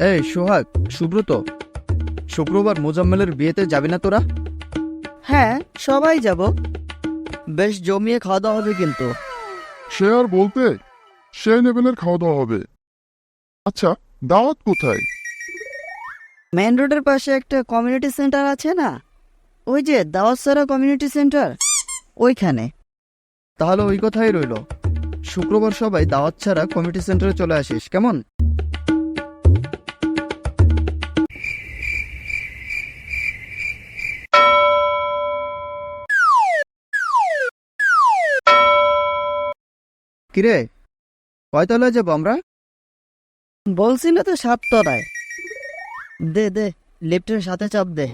এই সোহাগ, সুব্রত, শুক্রবার মোজাম্মেলের বিয়েতে যাবি না তোরা? হ্যাঁ, সবাই যাব। বেশ জমিয়ে খাওয়া দাওয়া হবে কিন্তু। সে আর বলতে, সেই লেভেলের খাওয়া দাওয়া হবে। আচ্ছা, দাওয়াত কোথায়? মেন রোডের পাশে একটা কমিউনিটি সেন্টার আছে না, ওই যে দাওয়াত সারা কমিউনিটি সেন্টার, ওইখানে। তাহলে ওই কথাই রইল, শুক্রবার সবাই দাওয়াত ছাড়া কমিটি সেন্টারে চলে আসিস, কেমন? কিরে, কয়তলায় যাবো আমরা? বলছিল তো 7 তলায়। দে দে, লিফটের সাথে চাপ দে।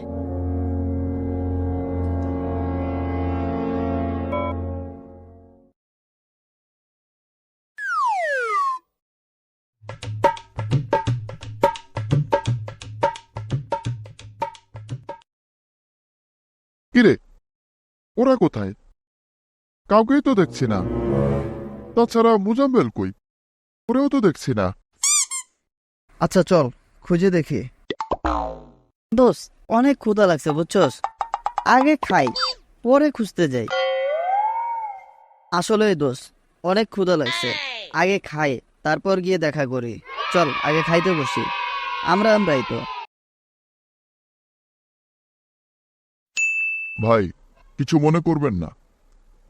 কিরে, ওরা কোথায়? কাউকেই তো দেখছি না। তাছাড়া মুজাম্মেল কই? ওরেও তো দেখছি না। আচ্ছা চল, খুঁজে দেখি। দোস্ত, অনেক ক্ষুধা লাগছে বুঝছস, আগে খাই পরে খুঁজতে যাই। আসলে দোস্ত, অনেক ক্ষুধা লাগছে, আগে খাই তারপর গিয়ে দেখা করি। চল আগে খাইতে বসি, আমরাই তো। ভাই, কিছু মনে করবেন না।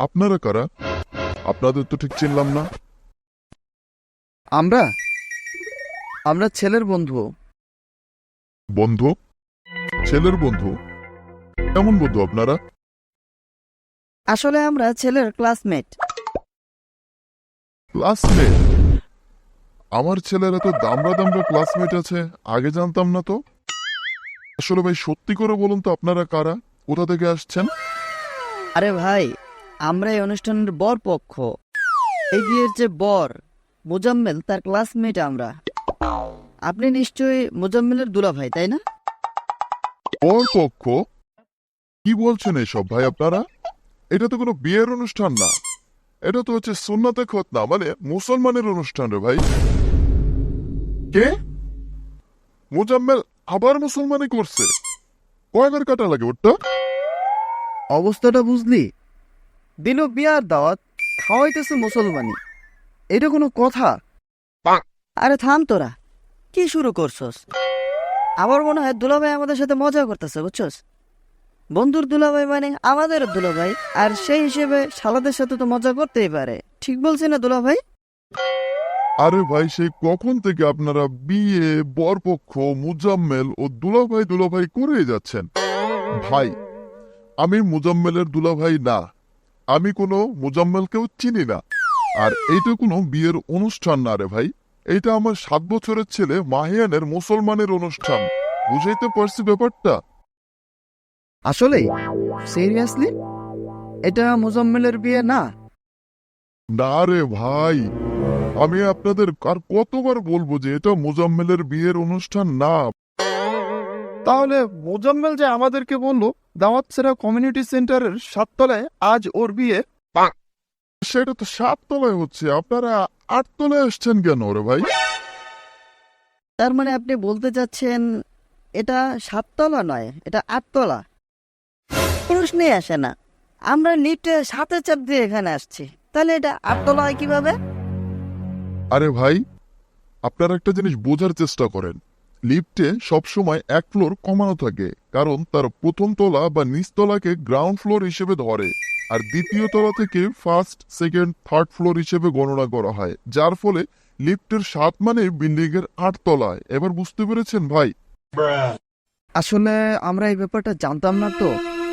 আপনারা কারা? আপনাদের তো ঠিক চিনলাম না। আমরা আমরা ছেলের বন্ধু। বন্ধু? ছেলের বন্ধু? কেমন বন্ধু আপনারা? আসলে আমরা ছেলের ক্লাসমেট। ক্লাসমেট? আমার ছেলের এত দামড়া দামড়া ক্লাসমেট আছে, আগে জানতাম না তো। আসলে ভাই, সত্যি করে বলুন তো, আপনারা কারা? কোথা থেকে আসছেন? আরে ভাই, আমরা এই অনুষ্ঠানের বর পক্ষ। এই বিয়ের যে বর মুজাম্মেল, তার ক্লাসমেট আমরা। আপনি নিশ্চয়ই মুজাম্মেলের দুলাভাই, তাই না? ওর পক্ষ? কি বলছেন এসব ভাই আপনারা? এটা তো কোনো বিয়ের অনুষ্ঠান না, এটা তো হচ্ছে সুন্নাতে খতনা, মানে মুসলমানের অনুষ্ঠান রে ভাই। কে? মুজাম্মেল আবার মুসলমানি করছে? কয়বার কাটা লাগে ওটা? অবস্থাটা বুঝলি? দিল বিয়ার দাওয়াত, খাওয়াইতেছে মুসলমানি, এটা কোনো কথা? আরে থাম তোরা, কি শুরু করছস? আমার মনে হয় দুলাভাই আমাদের সাথে মজা করতেছে বুঝছস। বন্ধুর দুলাভাই মানে আমাদের দুলাভাই, আর সেই হিসেবে শালাদের সাথে তো মজা করতেই পারে। ঠিক বলছি না দুলাভাই? আরে ভাই, সেই কখন থেকে আপনারা বিয়ে, বরপক্ষ, মুজাম্মেল ও দুলাভাই দুলাভাই করে যাচ্ছেন? ভাই, আমি মুজাম্মেলের দুলাভাই না, আমি কোনো মুজাম্মেলকেও চিনি না। আর এইটা কোনো বিয়ের অনুষ্ঠান না রে ভাই, এইটা আমার 7 বছরের ছেলে মাহিয়ানের মুসলমানের অনুষ্ঠান। বুঝাইতে পারছি ব্যাপারটা? আসলেই? সিরিয়াসলি? এটা মুজাম্মেলের বিয়ে না? না রে ভাই, আমি আপনাদের আর কতবার বলবো যে এটা মুজাম্মেলের বিয়ের অনুষ্ঠান না। তাহলে মোজাম্মেল যে আমাদেরকে বললো দাওয়াত সেরা কমিউনিটি সেন্টারের 7 তলায় আজ ওর বিয়ে, সেটা তো 7 তলায় হচ্ছে, আপনারা 8 তলায় আসছেন কেন রে ভাই? তার মানে আপনি বলতে চাচ্ছেন এটা 7 তলা নয়, এটা 8 তলা? প্রশ্নই আসে না। আমরা লিফটে সাথে চাপ দিয়ে এখানে আসছি, তাহলে এটা 8 তলা হয় কিভাবে? আরে ভাই, আপনারা একটা জিনিস বোঝার চেষ্টা করেন। লিফটে সবসময় 1 ফ্লোর কমানো থাকে, কারণ তার প্রথম তলা বা নিচতলাকে গ্রাউন্ড ফ্লোর হিসেবে ধরে, আর দ্বিতীয় তলা থেকে ফার্স্ট, সেকেন্ড, থার্ড ফ্লোর হিসেবে গণনা করা হয়, যার ফলে লিফটের 7 মানে বিল্ডিং এর 8 তলায়। এবার বুঝতে পেরেছেন ভাই? আসলে আমরা এই ব্যাপারটা জানতাম না তো,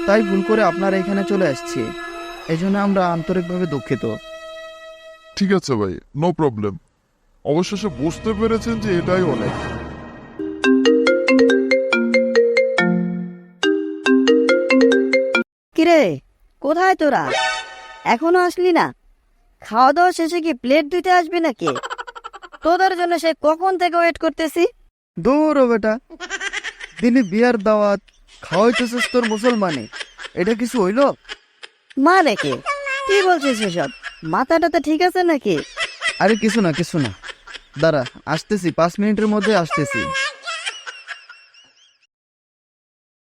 তাই ভুল করে আপনারা এখানে চলে আসছি। এই জন্য আমরা আন্তরিকভাবে দুঃখিত। ঠিক আছে ভাই, নো প্রবলেম। অবশেষে বুঝতে পেরেছেন যে এটাই অনেক। কিরে, কোথায় তোরা? এখনো আসলি না? খাওয়া দাওয়া শেষে কি প্লেট ধুইতে আসবি নাকি? তোদের জন্য সে কখন থেকে ওয়েট করতেছি। দৌড়ো বেটা, দিনে বিয়ার দাওয়াত, খাওয়াইতেছিস তোর মুসলমানি, এটা কিছু হইল? মানে কি বলছিস এসব? মাথাটা তো ঠিক আছে নাকি? আরে কিছু না, কিছু না। দাঁড়া, আসতেছি, 5 মিনিটের মধ্যে আসতেছি।